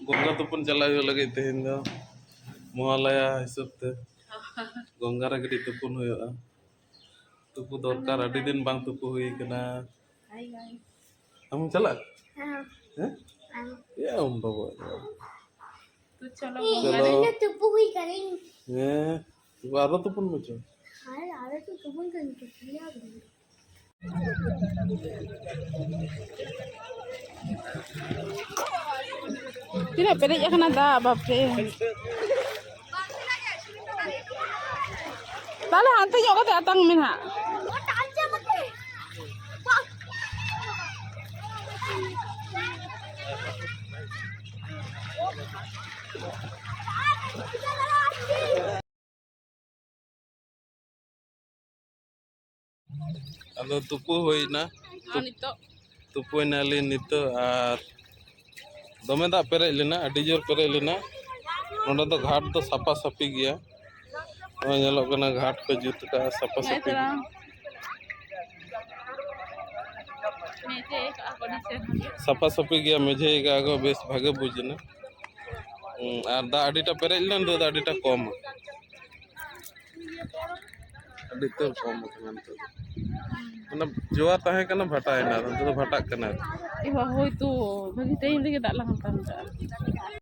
गंगा तुपुन चला लगे तेहन दो महालया हिसाब ते गंगा रे गडी तुपुन हुआ तुपु दरकार अडी दिन बांग तुपु हुई कना हम चला हैं या बाबा तो चलो चलो तुपु हुई करेंगे बारो तुपुन बचो हां आरे तो तुपुन करेंगे tidak pedek ya kena dah bape Tala hantu nyok kata atang minha. Ado tupu hoina Nito. tupu nalin nito ar dome da pere lena adi jor pere lena nonda to ghat to sapa sapi gya nyelok kana ghat ko jut ka sapa sapi Meje aku di sana. sapa sapi gya meje ga go bes bhage bujna ar da adi ta pere lena do da adi ta kom adi to kom kan to mana joa tahe kana bhata ena to bhata kana Iwa hoi tu bagi tayo lagi tak lang tanda.